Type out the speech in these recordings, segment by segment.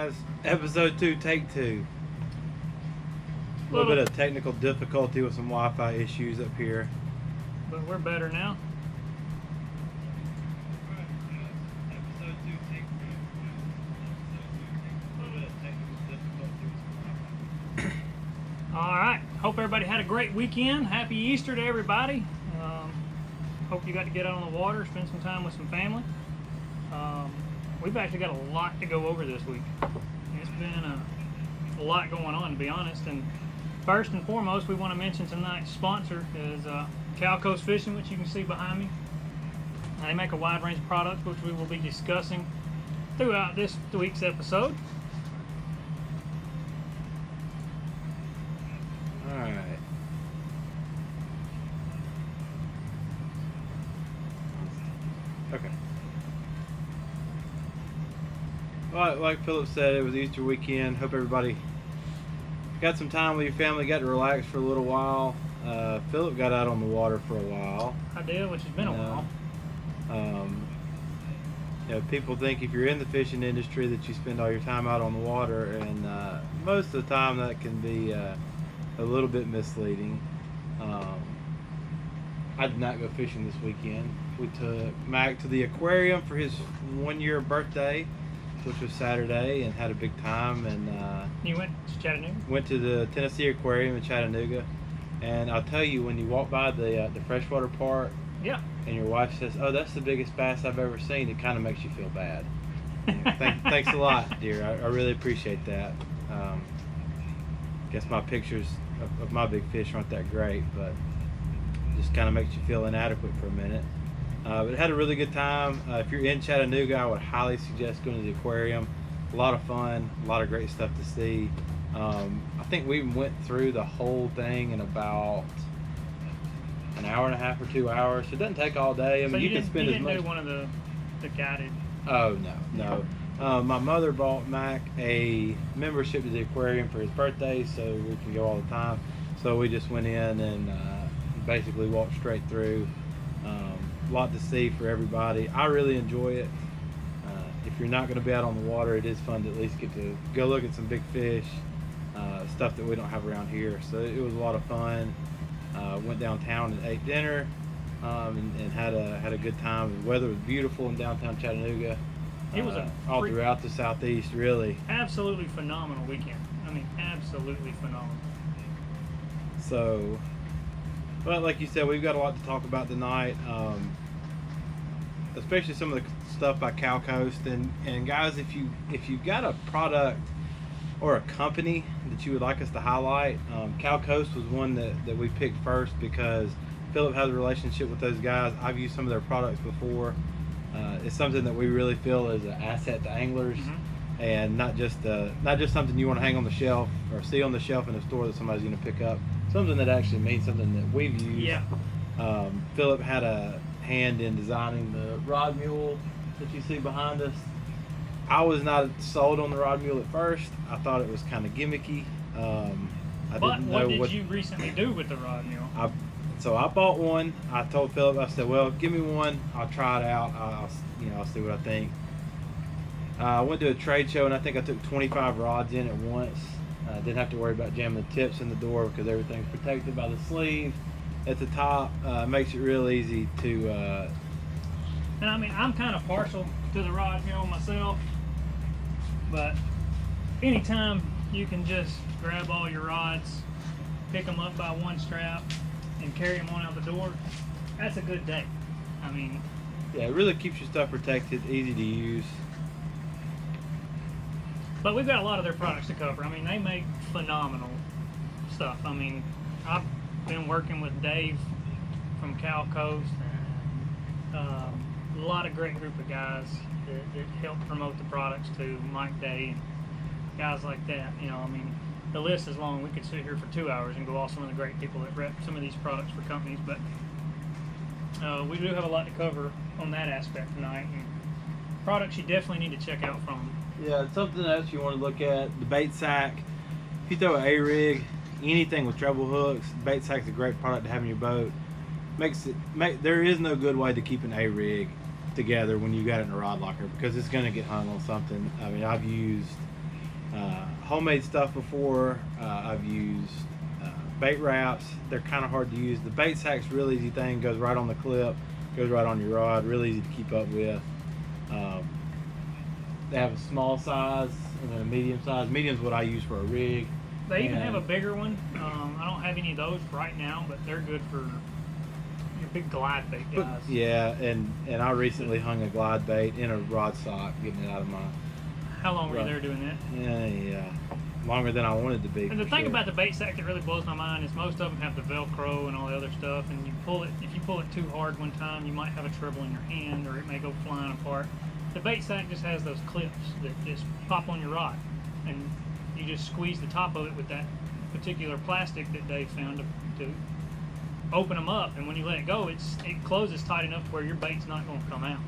guys. Episode 2, take 2. A little bit of technical difficulty with some Wi-Fi issues up here. But we're better now. Episode 2, take 2. A little bit of technical difficulty with some Wi-Fi. Alright, hope everybody had a great weekend. Happy Easter to everybody. Hope you got to get out on the water, spend some time with some family. We've actually got a lot to go over this week. It's been a lot going on, to be honest. And first and foremost, we want to mention tonight's sponsor is Cal Coast Fishing, which you can see behind me. They make a wide range of products, which we will be discussing throughout this week's episode. Alright. Okay. Well, like Philip said, it was Easter weekend. Hope everybody got some time with your family, got to relax for a little while. Philip got out on the water for a while. I did, which has been a while. People think if you're in the fishing industry that you spend all your time out on the water, and most of the time that can be a little bit misleading. I did not go fishing this weekend. We took Mac to the aquarium for his 1-year birthday, which was Saturday, and had a big time. And You went to Chattanooga? Went to the Tennessee Aquarium in Chattanooga, and I'll tell you, when you walk by the freshwater part, yeah, and your wife says, "Oh, that's the biggest bass I've ever seen," it kind of makes you feel bad. Thanks a lot, dear. I really appreciate that. Guess my pictures of my big fish aren't that great, but just kind of makes you feel inadequate for a minute. But had a really good time. If you're in Chattanooga, I would highly suggest going to the aquarium. A lot of fun, a lot of great stuff to see. I think we went through the whole thing in about an hour and a half or 2 hours. So it doesn't take all day. I mean, you can spend as much. You didn't do one of the guided. Oh no. My mother bought Mac a membership to the aquarium for his birthday, so we can go all the time. So we just went in and basically walked straight through. A lot to see for everybody. I really enjoy it. If you're not going to be out on the water, it is fun to at least get to go look at some big fish, stuff that we don't have around here. So it was a lot of fun. Went downtown and ate dinner, and had a good time. The weather was beautiful in downtown Chattanooga. It was all throughout the southeast, really. Absolutely phenomenal weekend. I mean, absolutely phenomenal. So, but like you said, we've got a lot to talk about tonight, especially some of the stuff by Cal Coast. And guys, if you've got a product or a company that you would like us to highlight, Cal Coast was one that we picked first because Philip has a relationship with those guys. I've used some of their products before. It's something that we really feel is an asset to anglers, and not just something you want to hang on the shelf or see on the shelf in a store that somebody's going to pick up. Something that actually means something that we've used. Yeah. Philip had a hand in designing the rod mule that you see behind us. I was not sold on the rod mule at first. I thought it was kind of gimmicky. What did you recently do with the rod mule? So I bought one. I told Philip, I said, "Well, give me one. I'll try it out. I'll see what I think." I went to a trade show, and I think I took 25 rods in at once. Didn't have to worry about jamming the tips in the door because everything's protected by the sleeve at the top. Makes it real easy to. And I mean, I'm kind of partial to the rod mule myself, but anytime you can just grab all your rods, pick them up by one strap, and carry them on out the door, that's a good day. I mean, yeah, it really keeps your stuff protected, easy to use. But we've got a lot of their products to cover. I mean, they make phenomenal stuff. I mean, I've been working with Dave from Cal Coast, and a lot of great group of guys that help promote the products too. Mike Day, guys like that. I mean, the list is long. We could sit here for 2 hours and go off some of the great people that rep some of these products for companies, but we do have a lot to cover on that aspect tonight, and products you definitely need to check out from them. Yeah, something else you want to look at, the bait sack. If you throw an A-rig, anything with treble hooks, bait sack's a great product to have in your boat. There is no good way to keep an A-rig together when you got it in a rod locker, because it's going to get hung on something. I mean, I've used Homemade stuff before. I've used bait wraps. They're kind of hard to use. The bait sack's a real easy thing. Goes right on the clip. Goes right on your rod. Really easy to keep up with. They have a small size and then a medium size. Medium's what I use for a rig. They even have a bigger one. I don't have any of those right now, but they're good for your big glide bait guys. Yeah, and I recently hung a glide bait in a rod sock, getting it out of my. How long were you there doing that? Yeah, longer than I wanted to be. And the thing about the bait sack that really blows my mind is most of them have the Velcro and all the other stuff, and you pull it. If you pull it too hard one time, you might have a trouble in your hand, or it may go flying apart. The bait sack just has those clips that just pop on your rod, and you just squeeze the top of it with that particular plastic that Dave found to open them up, and when you let it go, it closes tight enough where your bait's not going to come out,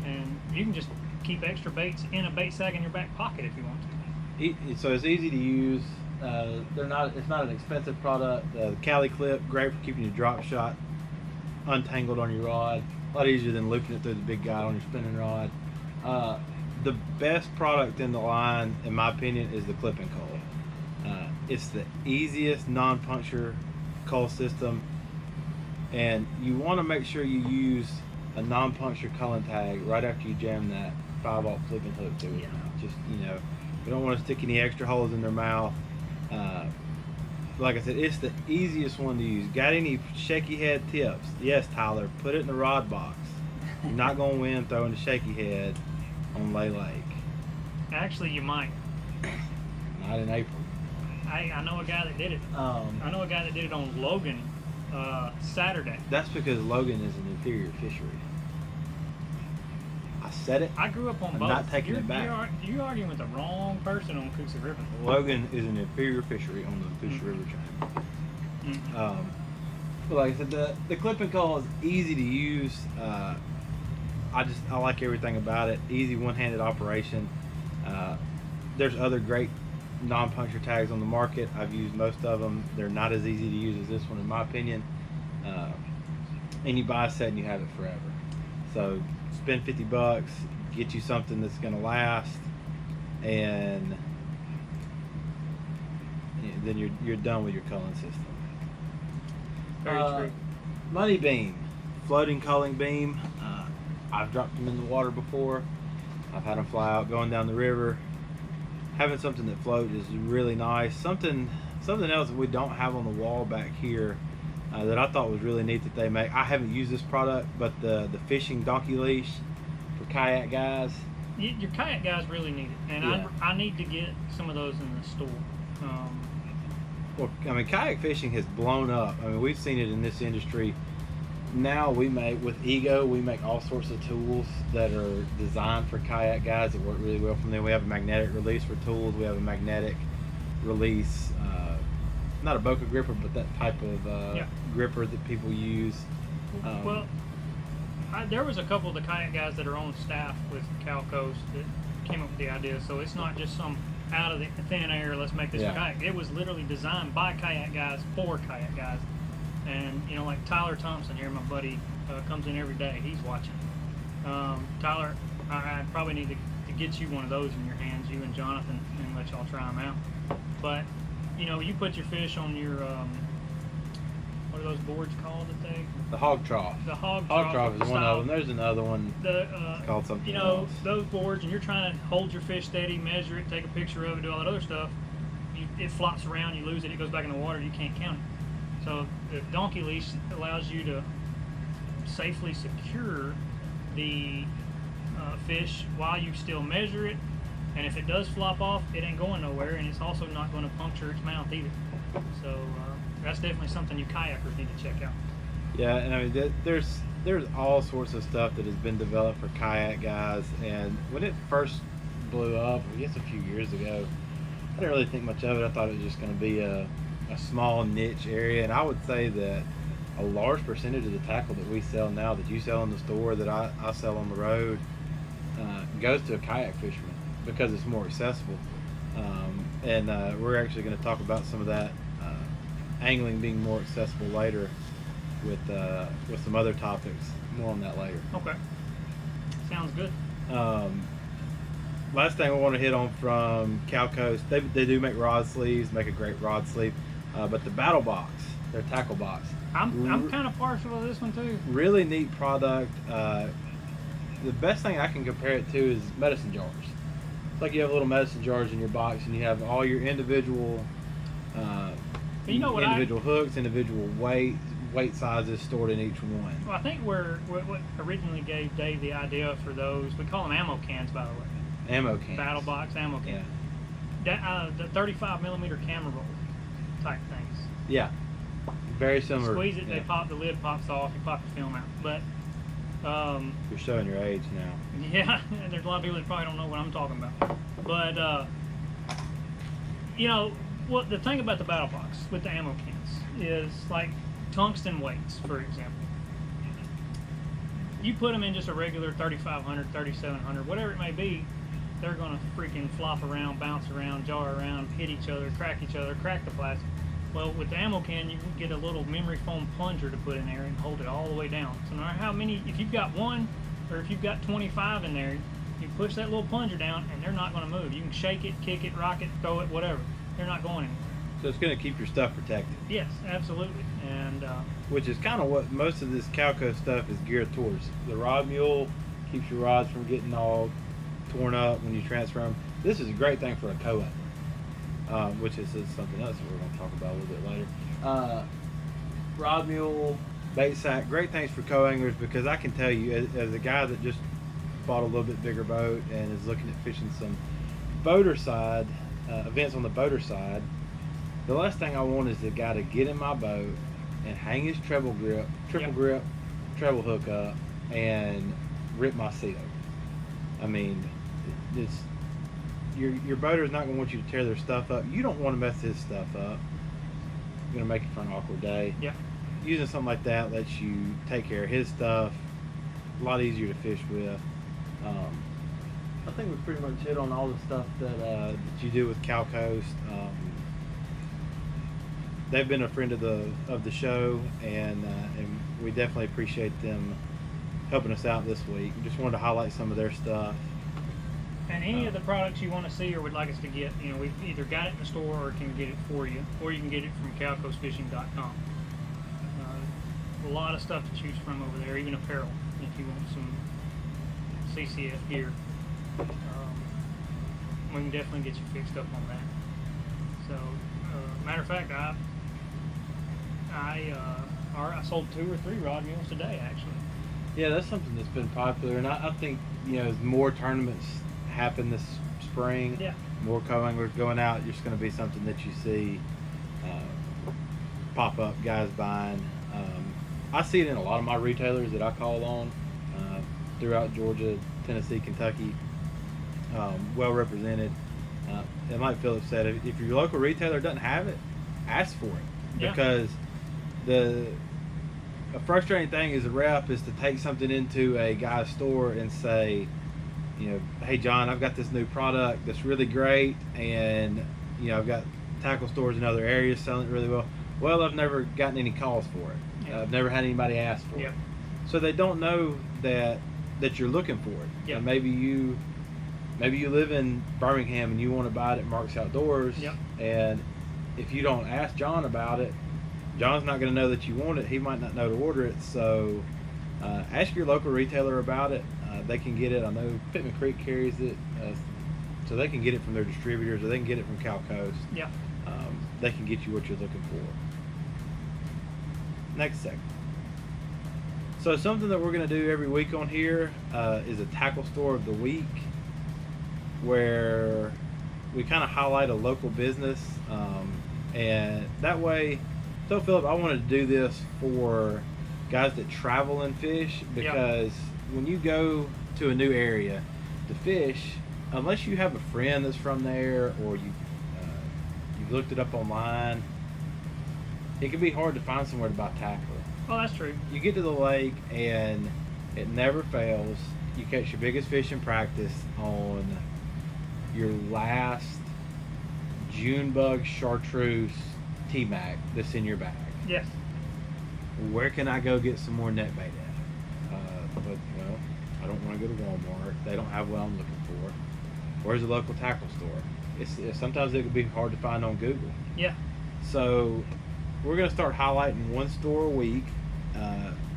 and you can just keep extra baits in a bait sack in your back pocket if you want to. So it's easy to use. It's not an expensive product. The Cali clip, great for keeping your drop shot untangled on your rod. A lot easier than looping it through the big guide on your spinning rod. The best product in the line, in my opinion, is the clip and cull. It's the easiest non-puncture cull system, and you want to make sure you use a non-puncture culling tag right after you jam that 5/0 flipping hook to it. Just, you don't want to stick any extra holes in their mouth. Like I said, it's the easiest one to use. Got any shaky head tips? Yes, Tyler, put it in the rod box. You're not going to win throwing the shaky head on Lay Lake. Actually, you might. Not in April. I know a guy that did it. I know a guy that did it on Logan Saturday. That's because Logan is an inferior fishery. I said it. I grew up on I'm both. not taking it back. You're arguing with the wrong person on Coosa River. Logan is an inferior fishery on the Coosa River chain. But like I said, the clip and cull is easy to use. I like everything about it. Easy one-handed operation. There's other great non-puncture tags on the market. I've used most of them. They're not as easy to use as this one, in my opinion. And you buy a set and you have it forever. So spend $50, get you something that's going to last, and then you're done with your culling system. Very true. Money beam, floating culling beam. I've dropped them in the water before. I've had them fly out going down the river. Having something that floats is really nice. Something else that we don't have on the wall back here that I thought was really neat that they make. I haven't used this product, but the fishing donkey leash for kayak guys. Your kayak guys really need it, and yeah. I need to get some of those in the store. Well, I mean, kayak fishing has blown up. I mean, we've seen it in this industry. Now we make all sorts of tools that are designed for kayak guys that work really well from them. We have a magnetic release for tools. We have a magnetic release, not a Boca gripper, but that type of gripper that people use. There was a couple of the kayak guys that are on staff with Cal Coast that came up with the idea. So it's not just some out of the thin air, let's make this for kayak. It was literally designed by kayak guys for kayak guys. And, like Tyler Thompson here, my buddy, comes in every day. He's watching. Tyler, I probably need to get you one of those in your hands, you and Jonathan, and let y'all try them out. But, you put your fish on your, what are those boards called that they? The hog trough. The hog trough is one of them. There's another one called something else. Those boards, and you're trying to hold your fish steady, measure it, take a picture of it, do all that other stuff. It flops around, you lose it, it goes back in the water, you can't count it. So the donkey leash allows you to safely secure the fish while you still measure it, and if it does flop off, it ain't going nowhere, and it's also not going to puncture its mouth either. So that's definitely something you kayakers need to check out. Yeah, and I mean there's all sorts of stuff that has been developed for kayak guys, and when it first blew up, I guess a few years ago, I didn't really think much of it. I thought it was just going to be a small niche area, and I would say that a large percentage of the tackle that we sell now, that you sell in the store, that I sell on the road, goes to a kayak fisherman because it's more accessible. And we're actually going to talk about some of that angling being more accessible later with some other topics. More on that later. Okay, sounds good. last thing I want to hit on from Cal Coast, they do make rod sleeves, make a great rod sleeve, but the battle box, their tackle box, I'm kind of partial to this one too. really neat product. The best thing I can compare it to is medicine jars. It's like you have little medicine jars in your box, and you have all your individual, But you know what individual hooks, individual weight sizes stored in each one. Well, I think what originally gave Dave the idea for those, we call them ammo cans, by the way. Ammo cans. Battle box ammo cans. Yeah. The 35 millimeter camera roll type things. Yeah. Very similar. Squeeze it, yeah. they pop, the lid pops off, you pop the film out. But You're showing your age now. yeah, and there's a lot of people that probably don't know what I'm talking about. But you know, what the thing about the battle box with the ammo cans is like tungsten weights, for example. You put them in just a regular 3500, 3700, whatever it may be, they're going to freaking flop around, bounce around, jar around, hit each other, crack the plastic. Well, with the ammo can, you can get a little memory foam plunger to put in there and hold it all the way down. So no matter how many, if you've got one or if you've got 25 in there, you push that little plunger down and they're not going to move. You can shake it, kick it, rock it, throw it, whatever. They're not going anywhere. So it's going to keep your stuff protected. Yes, absolutely. And which is kind of what most of this Calco stuff is geared towards. The rod mule keeps your rods from getting all torn up when you transfer them. This is a great thing for a co-angler, which is something else that we're going to talk about a little bit later. Rod mule, bait sack, great things for co-anglers, because I can tell you, as a guy that just bought a little bit bigger boat and is looking at fishing some boater side events on the boater side, the last thing I want is the guy to get in my boat and hang his triple grip, treble hook up, and rip my seat open. I mean, it's your boater's not going to want you to tear their stuff up. You don't want to mess his stuff up. You're going to make it for an awkward day. yeah, Using something like that lets you take care of his stuff. A lot easier to fish with. I think we pretty much hit on all the stuff that you do with Cal Coast. They've been a friend of the show, and we definitely appreciate them helping us out this week. We just wanted to highlight some of their stuff. and any of the products you want to see or would like us to get, you know, we've either got it in the store or can get it for you, or you can get it from calcoastfishing.com. A lot of stuff to choose from over there, even apparel, if you want some CCF gear. We can definitely get you fixed up on that. So, matter of fact, I sold 2 or 3 rod mules today, actually. Yeah, that's something that's been popular, and I think, you know, as more tournaments happen this spring, Yeah. more co-anglers going out, it's going to be something that you see pop up, guys buying. I see it in a lot of my retailers that I call on throughout Georgia, Tennessee, Kentucky, well represented. And like Philip said, if your local retailer doesn't have it, ask for it. Yeah. Because a frustrating thing as a rep is to take something into a guy's store and say, you know, hey John, I've got this new product that's really great, and you know, I've got tackle stores in other areas selling it really well. Well, I've never gotten any calls for it. Yeah. I've never had anybody ask for Yep. it. So they don't know that you're looking for it. Yep. And maybe you live in Birmingham and you want to buy it at Mark's Outdoors. Yep. And if you don't ask John about it, John's not going to know that you want it. He might not know to order it. So ask your local retailer about it. They can get it. I know Pittman Creek carries it, so they can get it from their distributors, or they can get it from Cal Coast. Yeah. They can get you what you're looking for. Next segment. So something that we're going to do every week on here is a tackle store of the week, where we kind of highlight a local business, and that way. So Philip, I wanted to do this for guys that travel and fish, because when you go to a new area to fish, unless you have a friend that's from there, or you've looked it up online, it can be hard to find somewhere to buy tackle. Well, that's true. You get to the lake and it never fails. You catch your biggest fish in practice on your last June bug chartreuse T-Mac that's in your bag. Yes. Where can I go get some more net bait at? But well, I don't want to go to Walmart. They don't have what I'm looking for. Where's the local tackle store? Sometimes it can be hard to find on Google. Yeah. So we're going to start highlighting one store a week.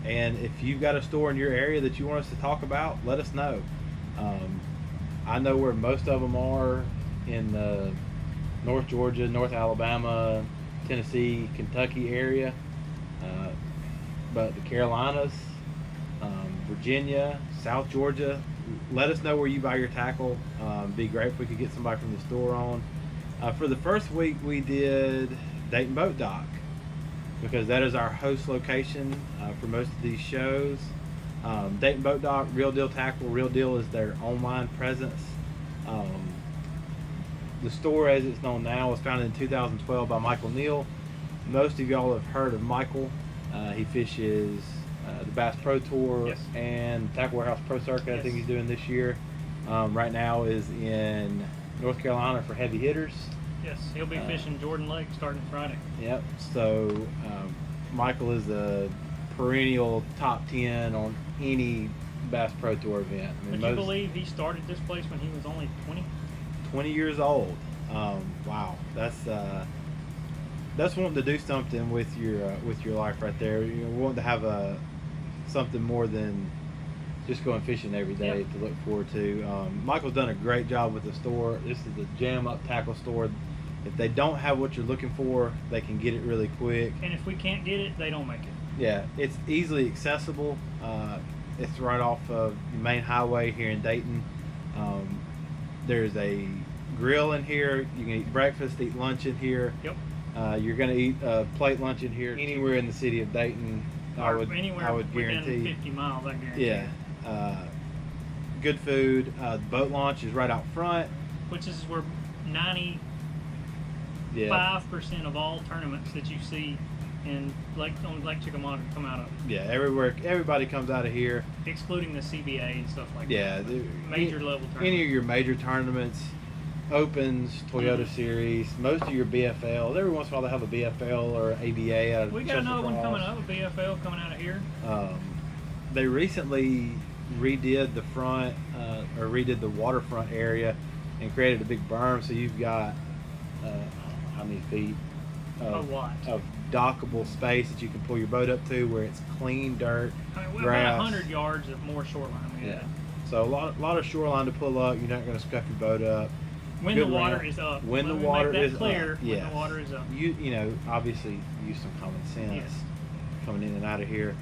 And if you've got a store in your area that you want us to talk about, let us know. I know where most of them are in the North Georgia, North Alabama, Tennessee, Kentucky area. But the Carolinas, Virginia, South Georgia, let us know where you buy your tackle. Be great if we could get somebody from the store on. For the first week, we did Dayton Boat Dock because that is our host location for most of these shows. Dayton Boat Dock, Real Deal Tackle. Real Deal is their online presence. The store, as it's known now, was founded in 2012 by Michael Neal. Most of y'all have heard of Michael. He fishes the Bass Pro Tour. Yes. And Tackle Warehouse Pro Circuit. Yes. I think he's doing this year. Right now is in North Carolina for heavy hitters. Yes, he'll be fishing Jordan Lake starting Friday. Yep. So Michael is a perennial top 10 on any Bass Pro Tour event. I mean, Would you believe he started this place when he was only 20? 20 years old. Wow, that's wanting to do something with your life right there. You know, wanting to have something more than just going fishing every day. Yep. To look forward to. Michael's done a great job with the store. This is the jam up tackle store. If they don't have what you're looking for, they can get it really quick. And if we can't get it, they don't make it. Yeah, it's easily accessible. It's right off of the main highway here in Dayton. There's a grill in here. You can eat breakfast, eat lunch in here. Yep. You're going to eat a plate lunch in here anywhere in the city of Dayton. I would guarantee. Within 50 miles, I guarantee. Yeah. Good food. The boat launch is right out front. Which is where 95% of all tournaments that you see in Lake Chickamauga come out of. Yeah, everybody comes out of here. Excluding the CBA and stuff like that. Yeah, major level tournaments. Any of your major tournaments, Opens, Toyota Series, most of your BFLs. Every once in a while they have a BFL or ABA out of We got another one coming up, a BFL coming out of here. They recently redid the front, or redid the waterfront area and created a big berm, so you've got how many feet A lot. of dockable space that you can pull your boat up to, where it's clean dirt, grass. About 100 yards of more shoreline. Yeah. So a lot of shoreline to pull up. You're not going to scuff your boat up. When the water is up. When the water is clear. up. When the water is up. You know, obviously use some common sense. Yes. Coming in and out of here.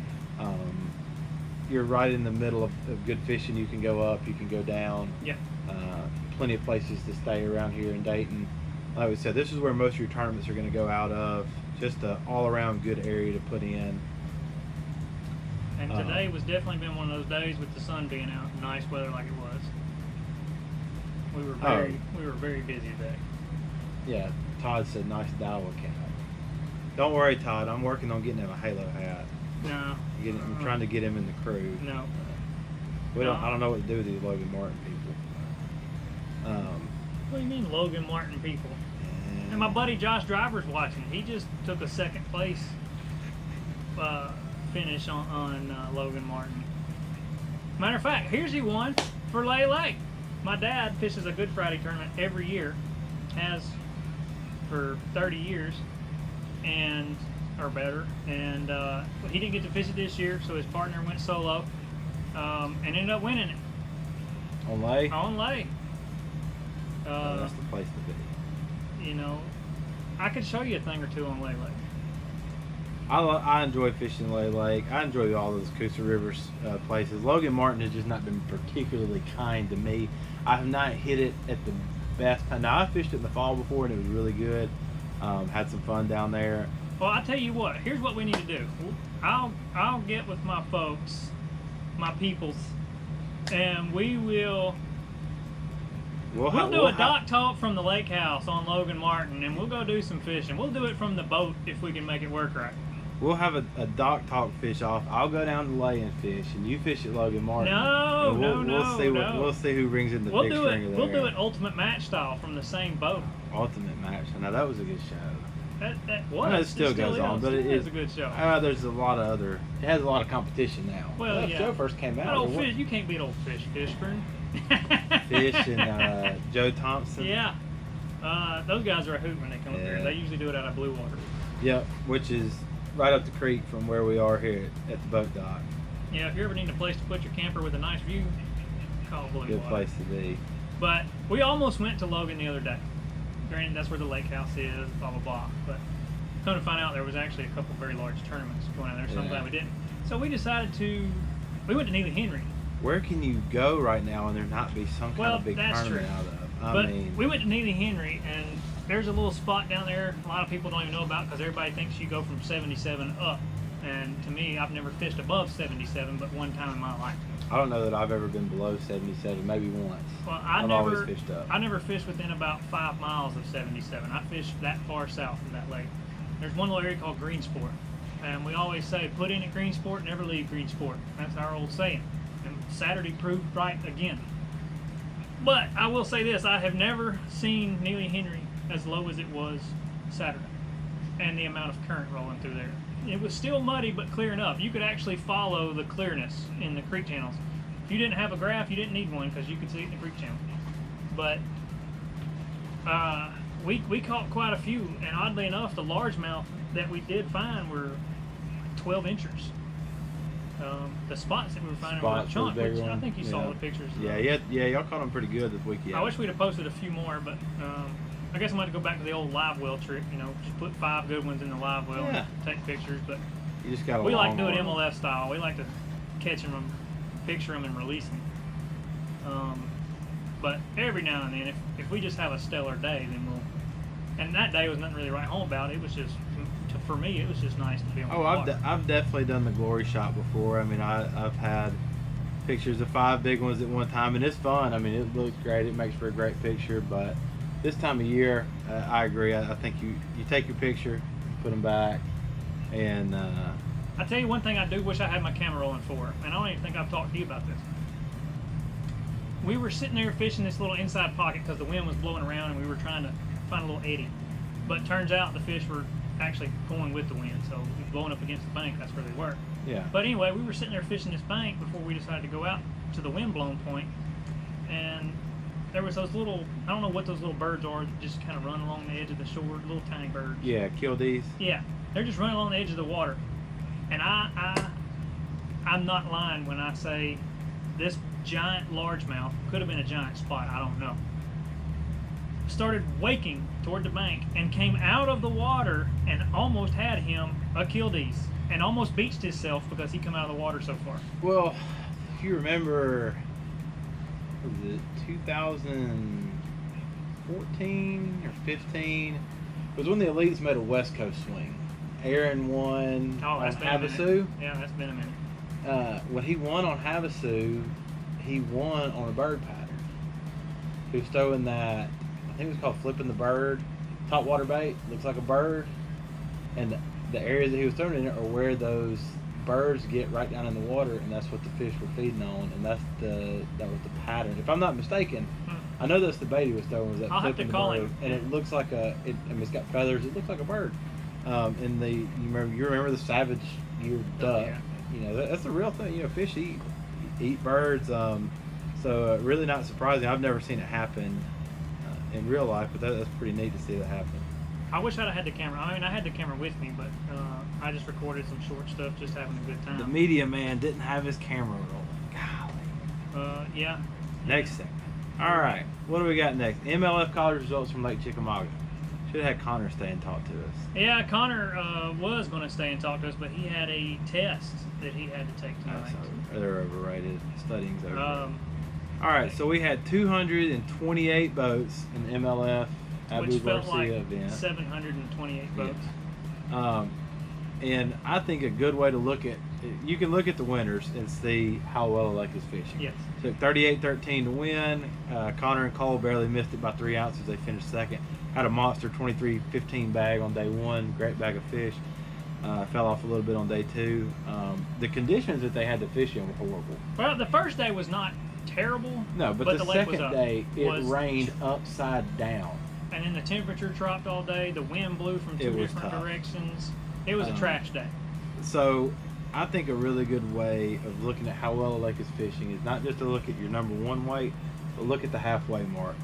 You're right in the middle of good fishing. You can go up, you can go down. Yeah. Plenty of places to stay around here in Dayton. Like we said, this is where most of your tournaments are going to go out of. Just an all-around good area to put in. And today was definitely been one of those days with the sun being out, nice weather like it was. We were very busy today. Yeah, Todd said nice Daiwa cap. Don't worry, Todd. I'm working on getting him a Halo hat. No. I'm trying to get him in the crew. No. I don't know what to do with these Logan Martin people. What do you mean Logan Martin people? And my buddy Josh Driver's watching. He just took a second place finish on Logan Martin. Matter of fact, here's he won for Lay Lake. My dad fishes a Good Friday tournament every year, has for 30 years, or better. And he didn't get to fish it this year, so his partner went solo and ended up winning it. On Lay? On Lay. That's the place to be. You know, I could show you a thing or two on Lay Lake. I enjoy fishing Lay Lake. I enjoy all those Coosa Rivers places. Logan Martin has just not been particularly kind to me. I have not hit it at the best time. Now, I fished it in the fall before, and it was really good. Had some fun down there. Well, I tell you what. Here's what we need to do. I'll get with my folks, my peoples, and we'll do a dock talk from the lake house on Logan Martin, and we'll go do some fishing. We'll do it from the boat if we can make it work right. We'll have a dock talk fish off. I'll go down to Lay and fish, and you fish at Logan Martin. We'll see who brings in the big string of the We'll do it ultimate match style from the same boat. Ultimate match. Now that was a good show. That I know it still goes on, but it is a good show. There's a lot of it has a lot of competition now. Well, that yeah. show first came out. But old fish, you can't beat old fish, Fishburne. Fish and Joe Thompson. Yeah. Those guys are a hoot when they come up Yeah. here. They usually do it out of blue water. Yep, which is right up the creek from where we are here at the boat dock. Yeah, if you ever need a place to put your camper with a nice view, call Blue Good Water. place to be. But we almost went to Logan the other day. Granted, that's where the lake house is, blah, blah, blah. But come to find out, there was actually a couple very large tournaments going on there, so I'm Yeah. glad we didn't. So we decided we went to Neely Henry. Where can you go right now and there not be some kind Well, of big that's tournament true. out of? I But mean, we went to Neely Henry, and there's a little spot down there a lot of people don't even know about because everybody thinks you go from 77 up. And to me, I've never fished above 77, but one time in my life. I don't know that I've ever been below 77, maybe once. Well, I've always fished up. I never fished within about 5 miles of 77. I fished that far south of that lake. There's one little area called Greensport, and we always say, put in at Greensport, never leave Greensport. That's our old saying. And Saturday proved right again. But I will say this, I have never seen Neely Henry as low as it was Saturday, and the amount of current rolling through there. It was still muddy, but clear enough. You could actually follow the clearness in the creek channels. If you didn't have a graph, you didn't need one because you could see it in the creek channel. But we caught quite a few, and oddly enough, the largemouth that we did find were 12 inchers. The spots that we were finding were like Spots were chunk, the big which I one. think you saw the pictures. of Yeah, those. yeah, y'all caught them pretty good this weekend. I wish we'd have posted a few more, but I guess I'm going to go back to the old live well trick. You know, just put 5 good ones in the live well Yeah. and take pictures. But You just got a we like long doing arm. MLF style. We like to catch them, picture them, and release them. But every now and then, if we just have a stellar day, then we'll. And that day was nothing really to write home about. It was just, for me, it was just nice to be on the water. I've definitely done the glory shot before. I mean, I've had pictures of 5 big ones at one time, and it's fun. I mean, it looks great. It makes for a great picture. But this time of year, I agree. I think you take your picture, put them back, and I tell you one thing I do wish I had my camera rolling for, and I don't even think I've talked to you about this. We were sitting there fishing this little inside pocket because the wind was blowing around and we were trying to find a little eddy. But it turns out the fish were actually going with the wind, so blowing up against the bank, that's where they were. yeah. But anyway, we were sitting there fishing this bank before we decided to go out to the wind-blown point, and there was those little, I don't know what those little birds are that just kind of run along the edge of the shore, little tiny birds. Yeah, kill these. Yeah, they're just running along the edge of the water. And I'm not lying when I say this giant largemouth, could have been a giant spot, I don't know, started waking toward the bank and came out of the water and almost had him a killdees and almost beached himself because he come out of the water so far. Well, if you remember, was it 2014 or 15? It was when the Elites made a West Coast swing. Aaron won Oh, on that's been a minute. Havasu. Yeah, that's been a minute. When he won on Havasu, he won on a bird pattern. He was throwing that, I think it was called flipping the bird, top water bait, looks like a bird. And the areas that he was throwing in it are where those birds get right down in the water, and that's what the fish were feeding on, and that was the pattern. If I'm not mistaken, I know that's the bait he was throwing, was that I'll have flipping to the call bird. him. And it looks like I mean, it's got feathers, it looks like a bird. And you remember the savage eared duck. Yeah. You know, that's the real thing. You know, fish eat birds. So really not surprising. I've never seen it happen in real life, but that's pretty neat to see that happen. I wish I'd have had the camera. I mean, I had the camera with me, but I just recorded some short stuff, just having a good time. The media man didn't have his camera rolling. Golly. Yeah. Next segment. All right, what do we got next? MLF college results from Lake Chickamauga. Should have had Connor stay and talk to us. Yeah, Connor was going to stay and talk to us, but he had a test that he had to take tonight. They're overrated. Studying's overrated. Um, All right, so we had 228 boats in the MLF Abu which felt like Garcia event. 728 boats. And I think a good way to look at you can look at the winners and see how well the lake is fishing. Yes. Took 38-13 to win. Connor and Cole barely missed it by 3 ounces. They finished second. Had a monster 23-15 bag on day 1. Great bag of fish. Fell off a little bit on day 2. The conditions that they had to fish in were horrible. Well, the first day was not terrible. No, but the lake was second up. day it rained upside down. And then the temperature dropped all day. The wind blew from 2 It was different tough. directions. It was a trash day. So I think a really good way of looking at how well a lake is fishing is not just to look at your number one weight, but look at the halfway mark.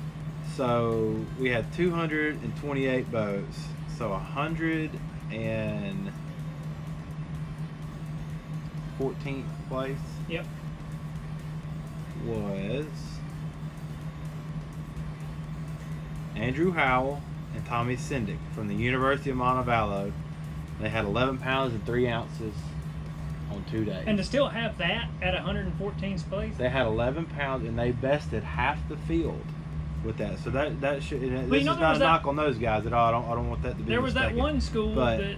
So we had 228 boats. So 114th place Yep. was Andrew Howell and Tommy Sindick from the University of Montevallo. They had 11 pounds and 3 ounces on 2 days. And to still have that at 114th place. They had 11 pounds and they bested half the field with that. So that should. This is not a knock on those guys at all. I don't want that to be. There was mistaken. that one school that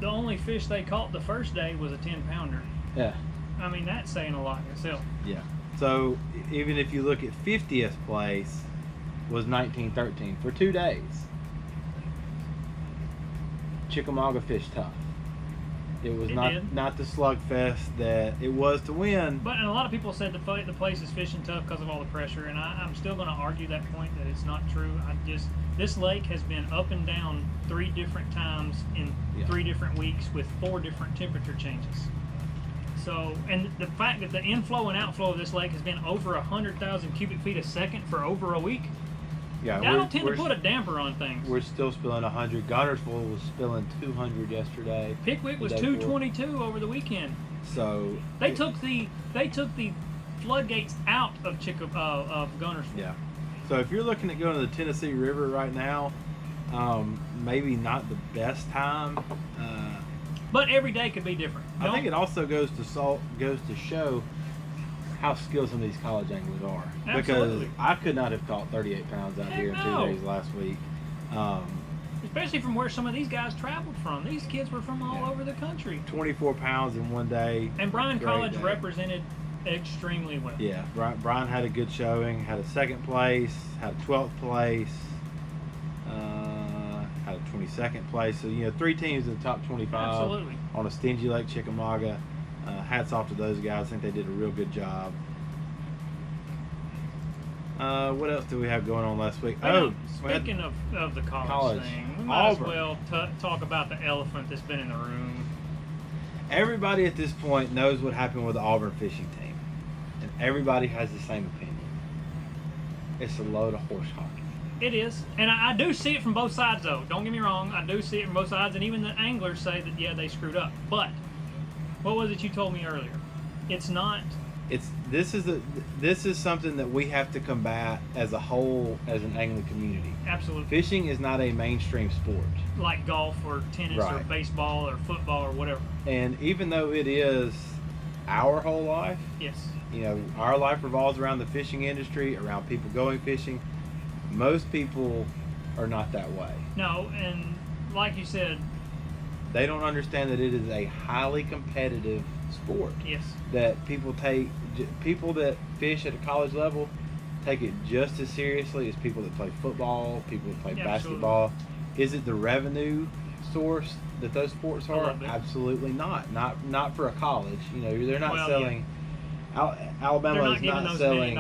the only fish they caught the first day was a 10-pounder. Yeah. I mean, that's saying a lot in itself. Yeah. So even if you look at 50th place was 1913 for 2 days. Chickamauga fished tough. It was not the slugfest that it was to win. But and a lot of people said the place is fishing tough because of all the pressure, and I'm still going to argue that point that it's not true. This lake has been up and down 3 different times in 3 different weeks with 4 different temperature changes. So, and the fact that the inflow and outflow of this lake has been over 100,000 cubic feet a second for over a week. Yeah, that'll tend to put a damper on things. We're still spilling 100. Guntersville was spilling 200 yesterday. Pickwick was 222 over the weekend. So they took the floodgates out of Guntersville. Yeah. So if you're looking at going to the Tennessee River right now, maybe not the best time. But every day could be different. I think it also goes to show how skilled some of these college anglers are. Absolutely. Because I could not have caught 38 pounds out here in 2 days last week. Especially from where some of these guys traveled from. These kids were from all over the country. 24 pounds in 1 day. And Bryan College represented extremely well. Yeah, Bryan had a good showing. Had a 2nd place, had a 12th place, had a 22nd place. So, 3 teams in the top 25. Absolutely. On a stingy Lake Chickamauga. Hats off to those guys. I think they did a real good job. What else do we have going on last week? Speaking of the college thing, we might as well talk about the elephant that's been in the room. Everybody at this point knows what happened with the Auburn fishing team. And everybody has the same opinion. It's a load of horse hockey. It is. And I do see it from both sides, though. Don't get me wrong. I do see it from both sides. And even the anglers say that, yeah, they screwed up. But what was it you told me earlier? It's not. This is something that we have to combat as a whole as an angling community. Absolutely. Fishing is not a mainstream sport. Like golf or tennis or baseball or football or whatever. And even though it is our whole life, yes, our life revolves around the fishing industry, around people going fishing. Most people are not that way. No, and like you said, they don't understand that it is a highly competitive sport. Yes. That people that fish at a college level take it just as seriously as people that play football, people that play basketball. Is it the revenue source that those sports are? Absolutely not. Not for a college. They're not selling. Alabama is not selling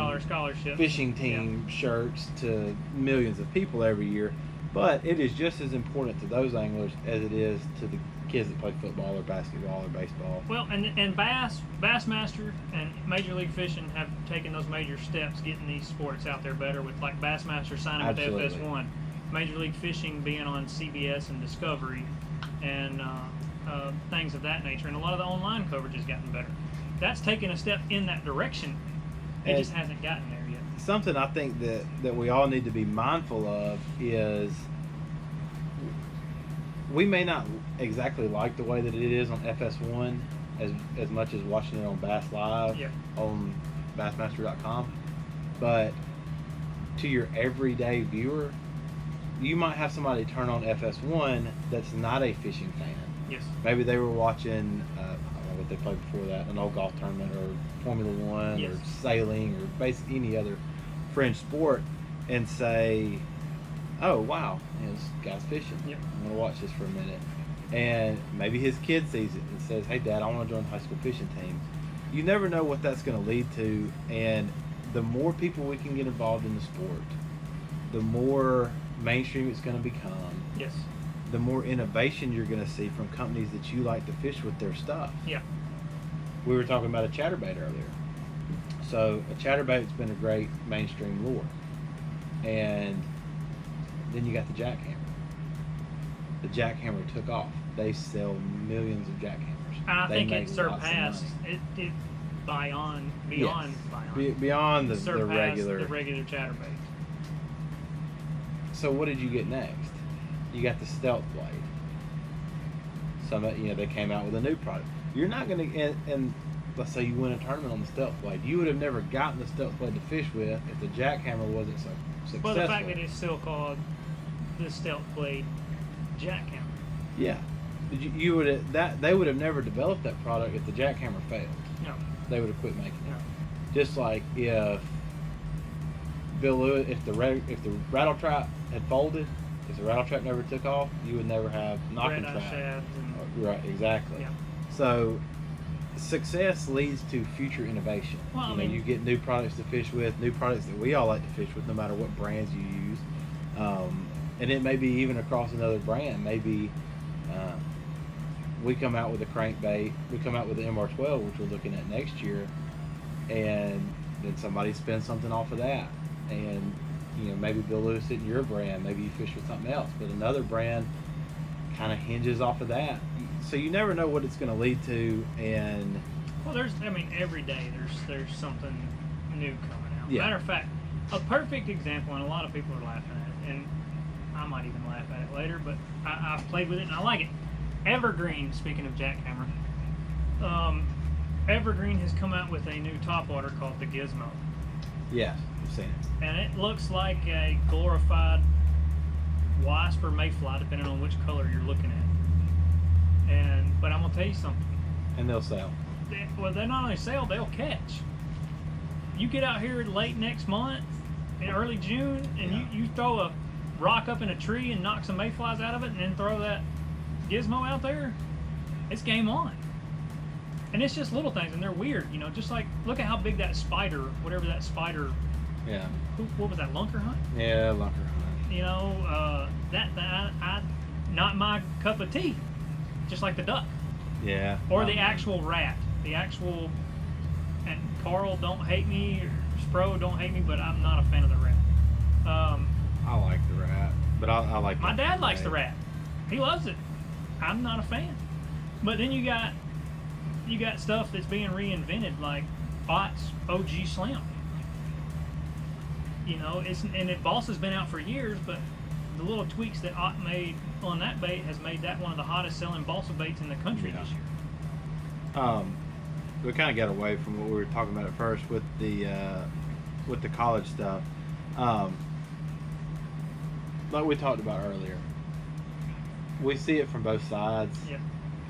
fishing team shirts to millions of people every year. But it is just as important to those anglers as it is to the kids that play football or basketball or baseball. Well, and Bassmaster and Major League Fishing have taken those major steps getting these sports out there better with like Bassmaster signing with FS1, Major League Fishing being on CBS and Discovery, and things of that nature. And a lot of the online coverage has gotten better. That's taken a step in that direction. It just hasn't gotten there yet. Something I think that we all need to be mindful of is we may not exactly like the way that it is on FS1 as much as watching it on Bass Live on Bassmaster.com, but to your everyday viewer, you might have somebody turn on FS1 that's not a fishing fan. Yes. Maybe they were watching what they played before that, an old golf tournament or Formula One or sailing or basically any other fringe sport, and say, oh wow, this guy's fishing. Yep. I'm going to watch this for a minute. And maybe his kid sees it and says, hey Dad, I want to join the high school fishing team. You never know what that's going to lead to, and the more people we can get involved in the sport, the more mainstream it's going to become. Yes. The more innovation you're going to see from companies that you like to fish with their stuff. Yeah. we were talking about a chatterbait earlier. So a chatterbait's been a great mainstream lure, and then you got the jackhammer. The jackhammer took off. They sell millions of jackhammers. And I They think make it lots of surpassed money. it beyond Beyond the surpassed regular. the regular chatterbait. So what did you get next? You got the stealth blade. They came out with a new product. You're not going to, and let's say you win a tournament on the stealth blade, you would have never gotten the stealth blade to fish with if the jackhammer wasn't so successful. Well, the fact that it's still called the stealth blade jackhammer. Yeah, you would have, they would have never developed that product if the jackhammer failed. No. They would have quit making it. No. Just like if Bill Lewis, if the rattle trap had folded, if the rattle trap never took off, you would never have knocking Red-eye trap. shafts and- Right, exactly. Yeah. So success leads to future innovation. Well, You get new products to fish with, new products that we all like to fish with, no matter what brands you use. And it may be even across another brand. Maybe we come out with a crankbait, we come out with the MR12, which we're looking at next year, and then somebody spins something off of that. And maybe Bill Lewis isn't your brand, maybe you fish with something else, but another brand kind of hinges off of that. So you never know what it's going to lead to. And well, every day there's something new coming out. Yeah. Matter of fact, a perfect example, and a lot of people are laughing at it, and I might even laugh at it later, but I've played with it and I like it. Evergreen, speaking of jackhammer, Evergreen has come out with a new topwater called the Gizmo. yes, I've seen it. And it looks like a glorified wasp or mayfly, depending on which color you're looking at. But I'm gonna tell you something. And they'll sell. They not only sell, they'll catch. You get out here late next month, in early June, and Yeah. you throw a rock up in a tree and knock some mayflies out of it, and then throw that Gizmo out there, it's game on. And it's just little things, and they're weird, just like, look at how big that spider, whatever that spider, Yeah. what was that, lunker hunt? Yeah, lunker hunt. That not my cup of tea, just like the duck. Yeah. Or the actual rat. The actual, and Carl, don't hate me, or Spro, don't hate me, but I'm not a fan of the rat. I like the rat, but I like. My dad likes the rat. He loves it. I'm not a fan. But then you got stuff that's being reinvented, like Ott's OG Slam. Boss has been out for years, but the little tweaks that Ott made on that bait has made that one of the hottest selling balsa baits in the country this year. We kind of got away from what we were talking about at first with the college stuff. Like we talked about earlier, we see it from both sides. Yep.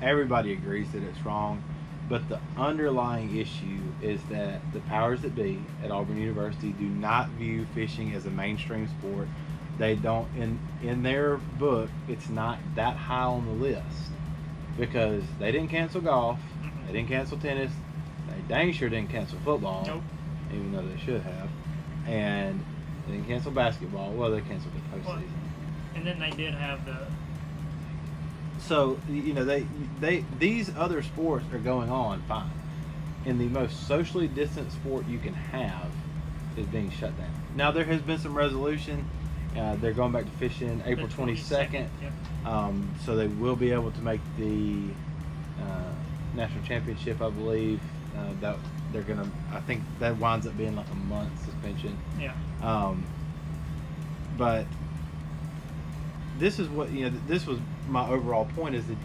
Everybody agrees that it's wrong, but the underlying issue is that the powers that be at Auburn University do not view fishing as a mainstream sport. They don't, in their book, it's not that high on the list because they didn't cancel golf, they didn't cancel tennis, they dang sure didn't cancel football, Nope. even though they should have, and they didn't cancel basketball. Well, they canceled the postseason. Well, and then they did have the. So these other sports are going on fine, and the most socially distant sport you can have is being shut down. Now there has been some resolution. They're going back to fishing April 22nd. Yep. So they will be able to make the national championship, I believe. That they're gonna. I think that winds up being like a month suspension. Yeah. But this is what this was my overall point, is that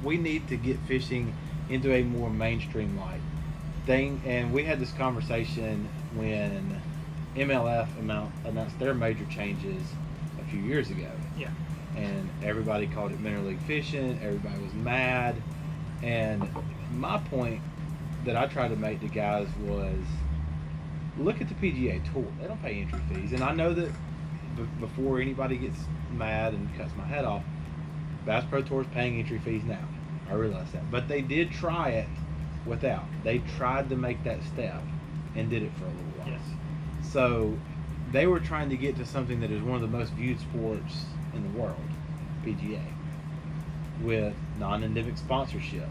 we need to get fishing into a more mainstream light thing. And we had this conversation when MLF announced their major changes a few years ago. Yeah. And everybody called it minor league fishing. Everybody was mad. And my point that I tried to make to guys was, look at the PGA Tour. They don't pay entry fees. And I know that before anybody gets mad and cuts my head off, Bass Pro Tour is paying entry fees now. I realize that. But they did try it without. They tried to make that step and did it for a little while. Yes. So they were trying to get to something that is one of the most viewed sports in the world, PGA, with non-endemic sponsorships.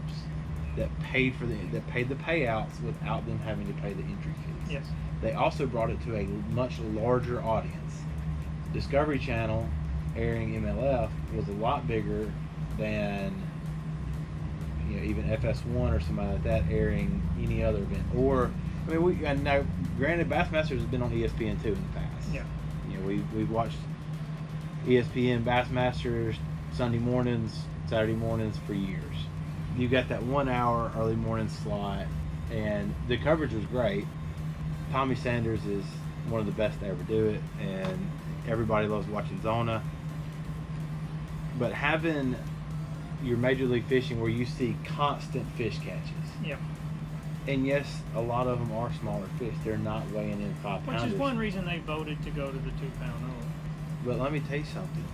that paid the payouts without them having to pay the entry fees. Yes. They also brought it to a much larger audience. Discovery Channel airing MLF was a lot bigger than even FS1 or somebody like that airing any other event. Or and now granted, Bassmasters has been on ESPN too in the past. Yeah. We've watched ESPN Bassmasters Sunday mornings, Saturday mornings for years. You got that 1 hour early morning slot, and the coverage was great. Tommy Sanders is one of the best to ever do it, and everybody loves watching Zona. But having your Major League Fishing where you see constant fish catches. Yeah. And yes, a lot of them are smaller fish. They're not weighing in 5 pounders. Which is one reason they voted to go to the 2 pound rule. But let me tell you something.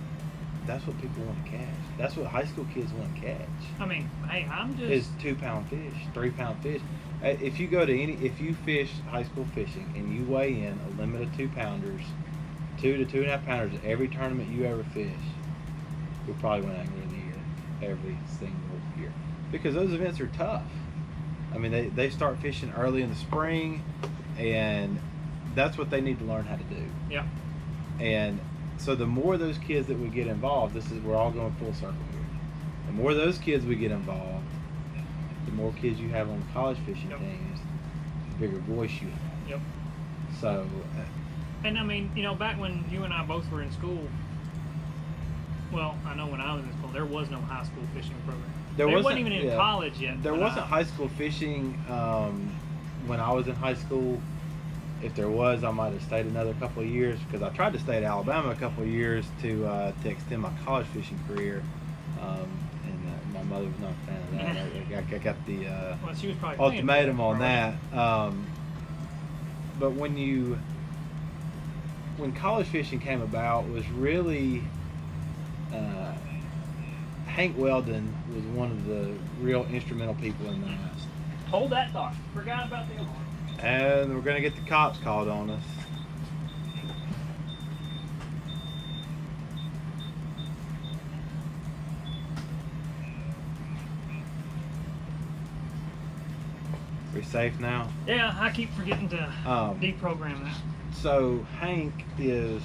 That's what people want to catch. That's what high school kids want to catch. I mean, hey, I'm just... Is 2 pound fish, 3 pound fish. If you fish high school fishing and you weigh in a limit of 2 pounders, 2 to 2.5 pounders every tournament you ever fish, you'll probably win Angler of the Year every single year. Because those events are tough. I mean, they start fishing early in the spring, and that's what they need to learn how to do. Yeah. And so the more those kids that we get involved, we're all going full circle here. The more those kids we get involved, the more kids you have on the college fishing teams, the bigger voice you have. Yep. So. And I mean, back when you and I both were in school, well, I know when I was in school, there was no high school fishing program. There wasn't even in college yet. There wasn't high school fishing when I was in high school. If there was, I might have stayed another couple of years because I tried to stay at Alabama a couple of years to extend my college fishing career. And my mother was not a fan of that. I got the well, she was probably ultimatum on that. But when college fishing came about, it was really Hank Weldon was one of the real instrumental people in that. Hold that thought. Forgot about the alarm. And we're going to get the cops called on us. We safe now? Yeah, I keep forgetting to deprogram that. So Hank is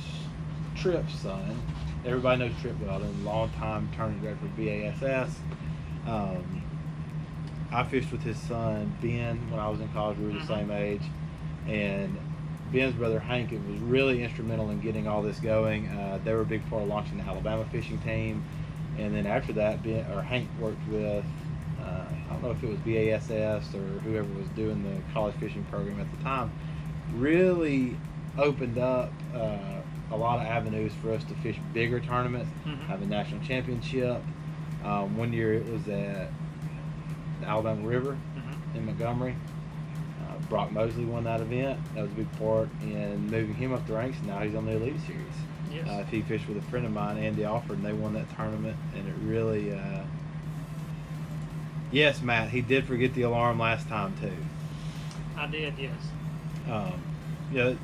Tripp's son. Everybody knows Trip Weldon, long-time tournament director for BASS. I fished with his son, Ben, when I was in college. We were the same age. And Ben's brother, Hank, was really instrumental in getting all this going. They were a big part of launching the Alabama fishing team. And then after that, Hank worked with, I don't know if it was BASS or whoever was doing the college fishing program at the time, really opened up a lot of avenues for us to fish bigger tournaments, have a national championship. One year it was at the Alabama River in Montgomery. Brock Mosley won that event. That was a big part in moving him up the ranks, and now he's on the Elite Series. Yes. He fished with a friend of mine, Andy Alford, and they won that tournament, and it really... Yes, Matt, he did forget the alarm last time, too. I did, yes.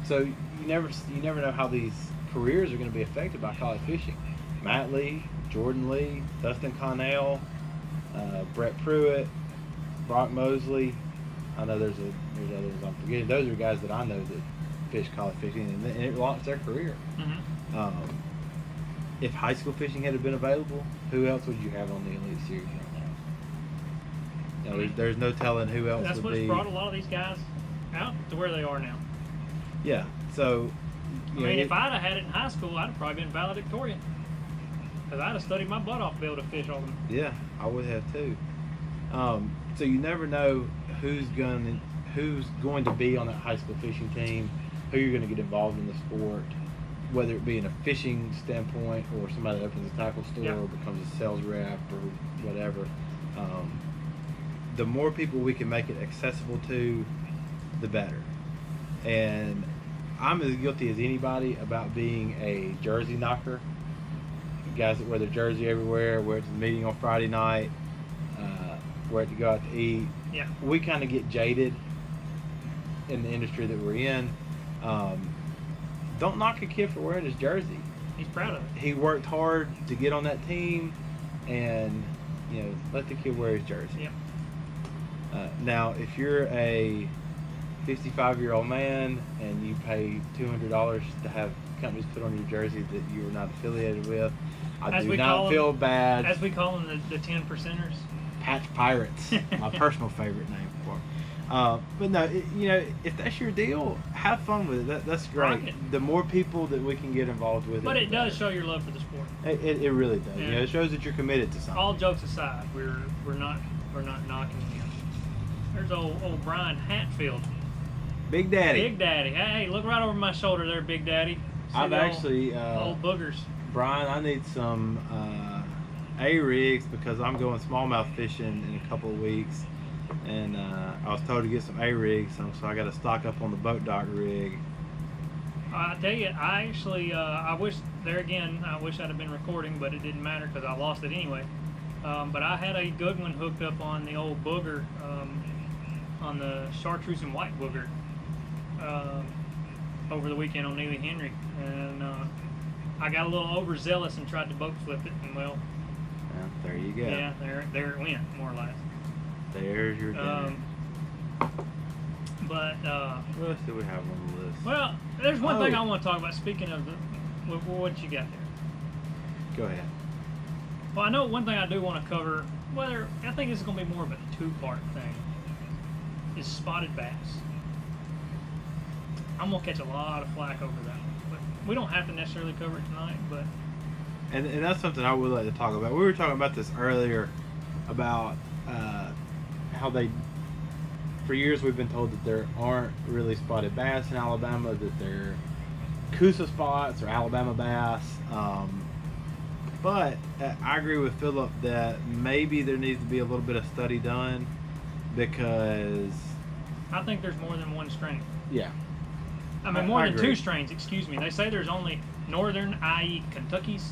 So you never know how these careers are going to be affected by college fishing. Matt Lee, Jordan Lee, Dustin Connell, Brett Pruitt, Brock Mosley. I know there's others I'm forgetting. Those are guys that I know that fish college fishing, and it launched their career. If high school fishing had been available, who else would you have on the Elite Series right now? There's no telling who else That's would be. That's what's brought a lot of these guys out to where they are now. Yeah, so... if I'd have had it in high school, I'd have probably been valedictorian. Because I'd have studied my butt off to be able to fish all them. Yeah, I would have too. So you never know who's going to be on that high school fishing team, who you're going to get involved in the sport, whether it be in a fishing standpoint or somebody that opens a tackle store or becomes a sales rep or whatever. The more people we can make it accessible to, the better. And I'm as guilty as anybody about being a jersey knocker. Guys that wear their jersey everywhere, wear it to the meeting on Friday night, wear it to go out to eat. Yeah. We kind of get jaded in the industry that we're in. Don't knock a kid for wearing his jersey. He's proud of it. He worked hard to get on that team, and let the kid wear his jersey. Yep. Now, if you're a 55-year-old man and you pay $200 to have companies put on your jersey that you are not affiliated with, I do not feel bad. As we call them, the 10 percenters. Patch Pirates, my personal favorite name for them. But no, if that's your deal, have fun with it. That's great. The more people that we can get involved with it. But it does show your love for the sport. It really does. Yeah. It shows that you're committed to something. All jokes aside, we're not knocking him. There's old Brian Hatfield. Big Daddy. Big Daddy. Hey, look right over my shoulder there, Big Daddy. See I've actually old boogers. Brian, I need some A-rigs because I'm going smallmouth fishing in a couple of weeks, and I was told to get some A-rigs, so I got to stock up on the boat dock rig. I tell you, I actually I wish I'd have been recording, but it didn't matter because I lost it anyway. But I had a good one hooked up on the old booger, on the chartreuse and white booger, over the weekend on Neely Henry, and I got a little overzealous and tried to boat flip it, and well, there you go. Yeah, there it went, more or less. There's your dinner. But what else do we have on the list? Well, there's one thing I want to talk about. Speaking of what you got there. Go ahead. Well, I know one thing I do want to cover. Whether I think this is going to be more of a two-part thing. Is spotted bass. I'm gonna catch a lot of flack over that one, but we don't have to necessarily cover it tonight. But and that's something I would like to talk about. We were talking about this earlier about how for years we've been told that there aren't really spotted bass in Alabama, that they're Coosa spots or Alabama bass. But I agree with Philip that maybe there needs to be a little bit of study done, because I think there's more than one strain. Yeah. I mean, more than two strains, excuse me. They say there's only northern, i.e. Kentucky's,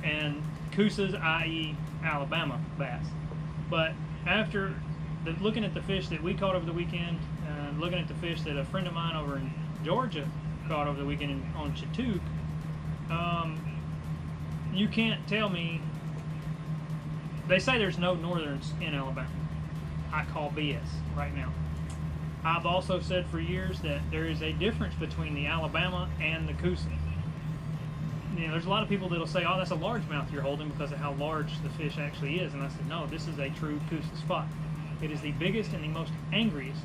and Coosa's, i.e. Alabama bass. But after looking at the fish that we caught over the weekend, and looking at the fish that a friend of mine over in Georgia caught over the weekend on Chatook, you can't tell me. They say there's no northerns in Alabama. I call BS right now. I've also said for years that there is a difference between the Alabama and the Coosa. There's a lot of people that'll say, oh, that's a largemouth you're holding because of how large the fish actually is. And I said, no, this is a true Coosa spot. It is the biggest and the most angriest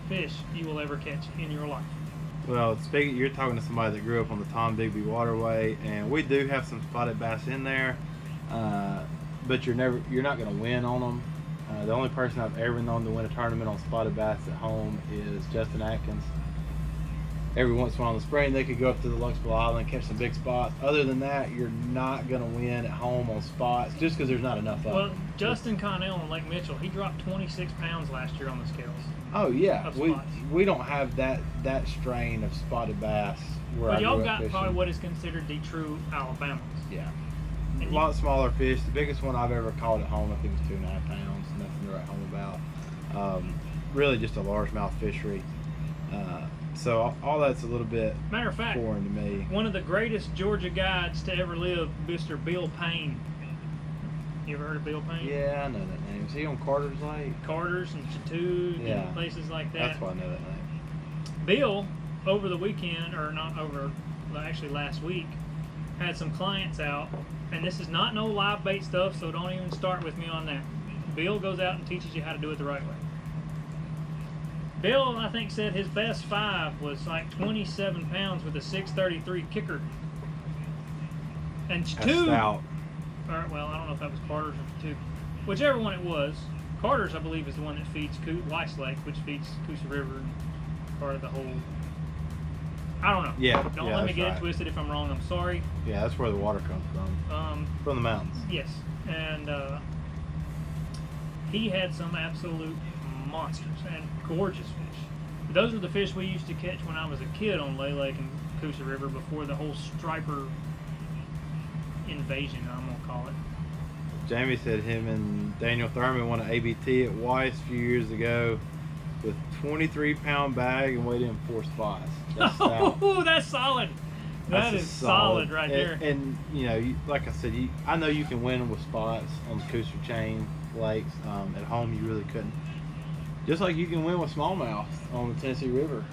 fish you will ever catch in your life. Well, you're talking to somebody that grew up on the Tom Digby Waterway, and we do have some spotted bass in there, but you're not going to win on them. The only person I've ever known to win a tournament on spotted bass at home is Justin Atkins. Every once in a while in the spring, they could go up to the Luxville Island and catch some big spots. Other than that, you're not going to win at home on spots just because there's not enough of them. Well, Justin Connell on Lake Mitchell, he dropped 26 pounds last year on the scales. Oh, yeah. We don't have that strain of spotted bass where but y'all I grew up got fishing. probably what is considered the true Alabamas. Yeah. A lot smaller fish. The biggest one I've ever caught at home, I think, was 2.5 pounds. Nothing to write home about. Really just a largemouth fishery. So all that's a little bit matter of fact, foreign to me. One of the greatest Georgia guides to ever live, Mr. Bill Payne. You ever heard of Bill Payne? Yeah, I know that name. Is he on Carter's Lake? Carter's and Chatook and places like that. That's why I know that name. Bill, over the weekend, or not over, actually last week, had some clients out, and this is not no live bait stuff, so don't even start with me on that. Bill goes out and teaches you how to do it the right way. Bill, I think, said his best 5 was like 27 pounds with a 633 kicker. And Chatook, well, I don't know if that was Carter's or Chatook. Whichever one it was, Carter's, I believe, is the one that feeds Weiss Lake, which feeds Coosa River, part of the whole. I don't know. Yeah. Don't let me get it twisted if I'm wrong. I'm sorry. Yeah, that's where the water comes from. From the mountains. Yes, and he had some absolute monsters and gorgeous fish. Those are the fish we used to catch when I was a kid on Lay Lake and Coosa River before the whole striper invasion, I'm gonna call it. Jamie said him and Daniel Thurman won an ABT at Weiss a few years ago with 23-pound bag and weighed in 4 spots. Oh, that's solid. That is solid right there. And like I said, I know you can win with spots on the Coosa chain lakes. At home, you really couldn't. Just like you can win with smallmouth on the Tennessee River.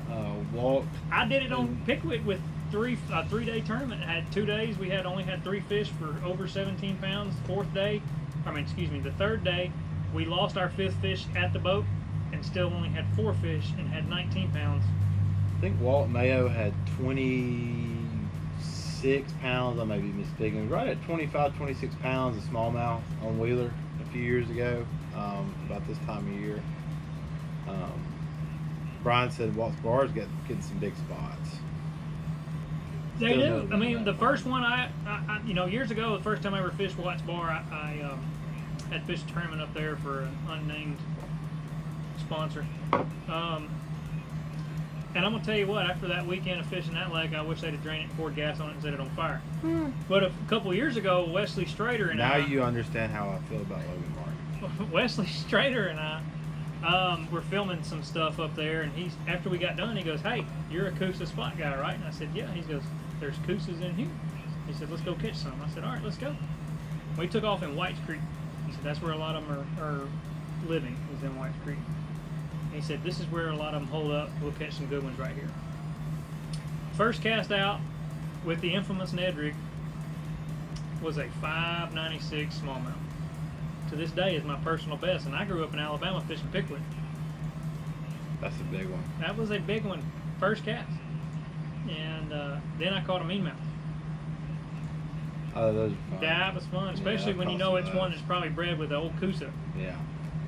Walk. I did it on Pickwick with three-day tournament. It had 2 days. We had only had 3 fish for over 17 pounds. The third day, we lost our 5th fish at the boat and still only had 4 fish and had 19 pounds. I think Walt Mayo had 26 pounds. I may be mistaken. Right at 25, 26 pounds of smallmouth on Wheeler a few years ago, about this time of year. Brian said Walt's Bar's getting some big spots. They Still do. doing I mean, that. the first one years ago, the first time I ever fished Watts Bar, I had fished a tournament up there for an unnamed sponsor. And I'm gonna tell you what, after that weekend of fishing that lake, I wish they'd have drained it, poured gas on it, and set it on fire. But a couple of years ago, Wesley Strader and Now you understand how I feel about Logan Martin. Wesley Strader and I were filming some stuff up there, and after we got done, he goes, "Hey, you're a Coosa spot guy, right?" And I said, "Yeah." He goes, "There's Coosas in here." He said, "Let's go catch some." I said, "All right, let's go." We took off in Whites Creek. He said, "That's where a lot of them are living, is in Whites Creek." And he said, "This is where a lot of them hold up. We'll catch some good ones right here." First cast out with the infamous Ned rig was a 596 smallmouth. To this day is my personal best, and I grew up in Alabama fishing Pickwick. That's a big one. That was a big one, first cast. And then I caught a mean mouth. Oh, those are fun. That was fun, especially I've when you caught know some it's of one those. that's probably bred with the old Coosa. Yeah.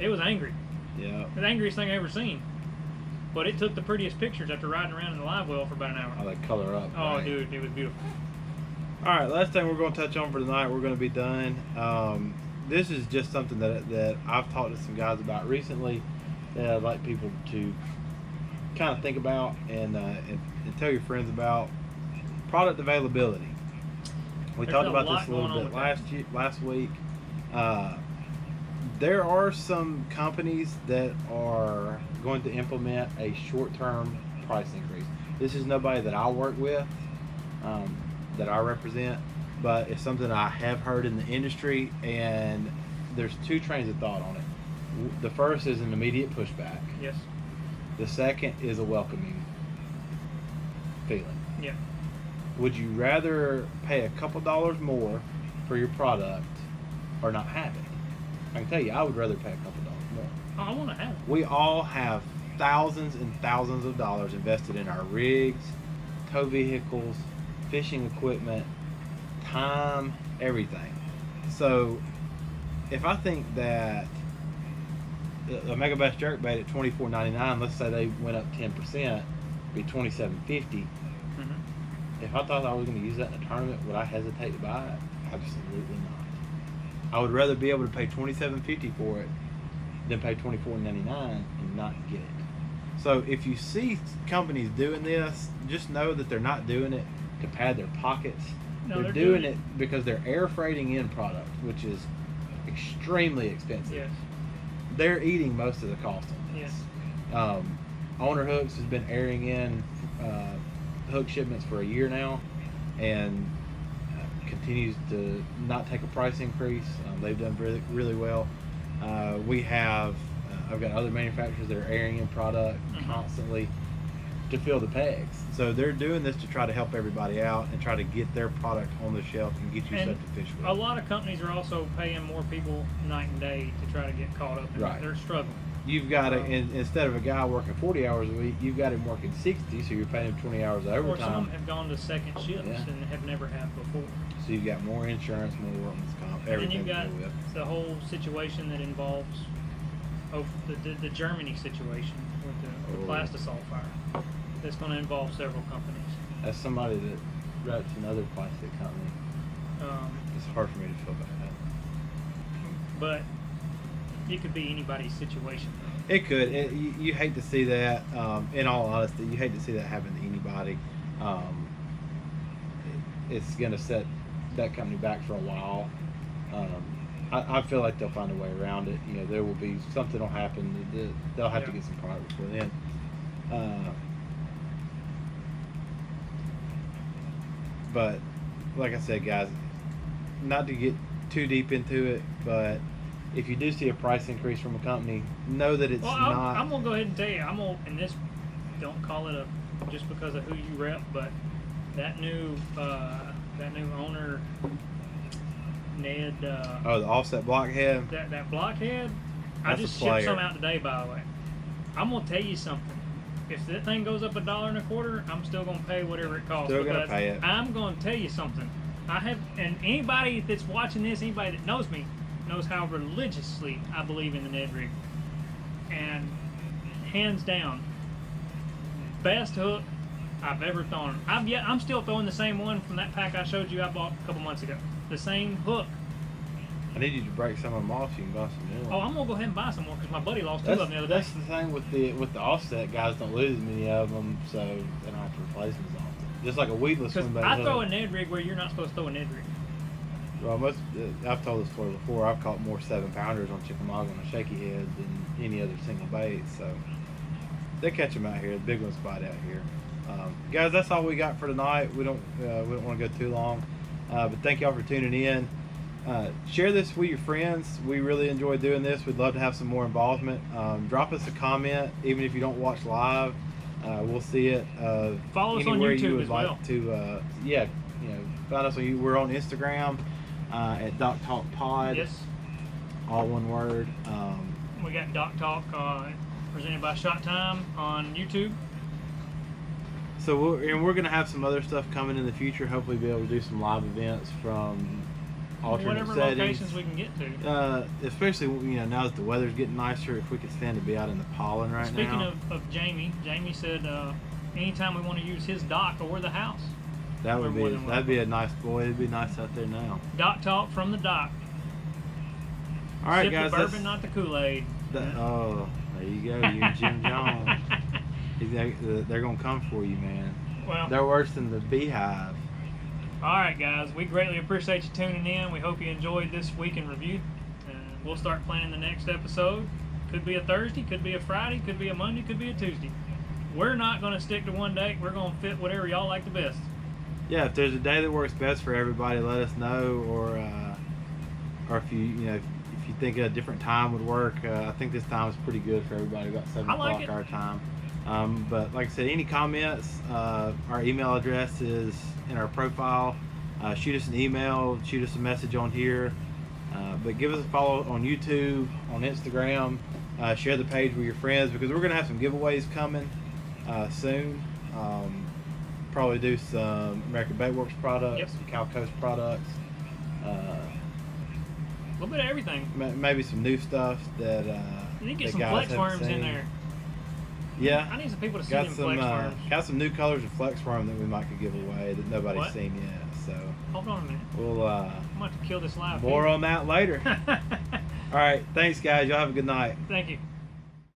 It was angry. Yeah. The angriest thing I ever seen. But it took the prettiest pictures after riding around in the live well for about an hour. How they color up. Oh, right? dude, it was beautiful. All right, last thing we're going to touch on for tonight. We're going to be done. This is just something that I've talked to some guys about recently that I'd like people to kind of think about and tell your friends about. Product availability. We There's talked a about lot this a little going on bit with last week. There are some companies that are going to implement a short-term price increase. This is nobody that I work with, that I represent, but it's something I have heard in the industry, and there's 2 trains of thought on it. The first is an immediate pushback. Yes. The second is a welcoming feeling. Yeah. Would you rather pay a couple dollars more for your product or not have it? I can tell you, I would rather pay a couple dollars more. Oh, I want to have it. We all have thousands and thousands of dollars invested in our rigs, tow vehicles, fishing equipment, time, everything. So if I think that a Mega Bass jerkbait at $24.99, let's say they went up 10%, be $27.50. If I thought I was going to use that in a tournament, would I hesitate to buy it? Absolutely not. I would rather be able to pay $27.50 for it than pay $24.99 and not get it. So if you see companies doing this, just know that they're not doing it to pad their pockets. No, they're doing it because they're air freighting in product, which is extremely expensive. Yes. They're eating most of the cost on this. Yes. Owner Hooks has been airing in hook shipments for a year now, and continues to not take a price increase. They've done really, really well. I've got other manufacturers that are airing in product constantly to fill the pegs. So they're doing this to try to help everybody out and try to get their product on the shelf and get you stuff to fish with. A lot of companies are also paying more people night and day to try to get caught up in Right. it. They're struggling. You've got instead of a guy working 40 hours a week, you've got him working 60, so you're paying him 20 hours of Or overtime. some have gone to second shifts Yeah. and have never had before. So you've got more insurance, more workman's comp, And then everything you've to got deal with. the whole situation that involves the Germany situation with the Oh. plastisol fire. That's going to involve several companies. As somebody that reps another plastic company, it's hard for me to feel bad. But it could be anybody's situation. It could. You hate to see that. In all honesty, you hate to see that happen to anybody. It's going to set that company back for a while. I feel like they'll find a way around it. You know, there will be something will happen. They'll have to get some product before then. But like I said, guys, not to get too deep into it, but if you do see a price increase from a company, know that it's Well, not. I'm gonna go ahead and tell you, and this, don't call it a just because of who you rep, but that new owner, Ned. Oh, the offset blockhead. That blockhead. I That's just a player. shipped some out today, by the way. I'm gonna tell you something. If that thing goes up $1.25, I'm still gonna pay whatever it costs. Still gonna because pay it. I'm gonna tell you something. And anybody that's watching this, anybody that knows me, knows how religiously I believe in the Ned rig. And hands down, best hook I've ever thrown. I'm still throwing the same one from that pack I showed you I bought a couple months ago. The same hook. I need you to break some of them off so you can buy some new ones. Oh, I'm gonna go ahead and buy some more because my buddy lost two of them the other day. That's the thing with the offset guys, don't lose many of them, so they don't have to replace them as often. Just like a weedless Because one. I throw a Ned rig where you're not supposed to throw a Ned rig. Well, I've told this story before. I've caught more 7-pounders on Chickamauga and Shaky heads than any other single bait. So they catch them out here. The big ones bite out here. Guys, that's all we got for tonight. We don't want to go too long, but thank y'all for tuning in. Share this with your friends. We really enjoy doing this. We'd love to have some more involvement. Drop us a comment, even if you don't watch live. We'll see it. Follow us on anywhere YouTube you would as like well. to. Find us on. We're on Instagram at Doc Talk Pod. Yes. All one word. We got Doc Talk presented by Shot Time on YouTube. So we're gonna have some other stuff coming in the future. Hopefully, be able to do some live events from alternate Whatever settings. locations we can get to. Especially now that the weather's getting nicer, if we could stand to be out in the pollen right Speaking now. of Jamie said anytime we want to use his dock or the house. That'd be a nice boy. It'd be nice out there now. Doc Talk from the dock. All right, Sip guys. the bourbon, not the Kool-Aid. Oh, there you go. You and Jim Jones. They're gonna come for you, man. Well, They're worse than the beehive. all right, guys. We greatly appreciate you tuning in. We hope you enjoyed this week in review. We'll start planning the next episode. Could be a Thursday, could be a Friday, could be a Monday, could be a Tuesday. We're not going to stick to one date. We're going to fit whatever y'all like the best. Yeah, if there's a day that works best for everybody, let us know. Or if you think a different time would work. I think this time is pretty good for everybody. About 7 I like o'clock it. our time. But like I said, any comments, our email address is in our profile. Shoot us an email, shoot us a message on here. But give us a follow on YouTube, on Instagram. Share the page with your friends because we're going to have some giveaways coming soon. Probably do some American Bait Works products, Yep. some Cal Coast products. A little bit of everything. Maybe some new stuff that You need to get that some guys flex haven't worms in seen. there. Yeah, I need some people to see got them some flex worms. got some new colors of flex worm that we might could give away that nobody's What? seen yet. So Hold on a minute. we'll I'm going to have to kill this live. more on that later. All right, thanks guys. Y'all have a good night. Thank you.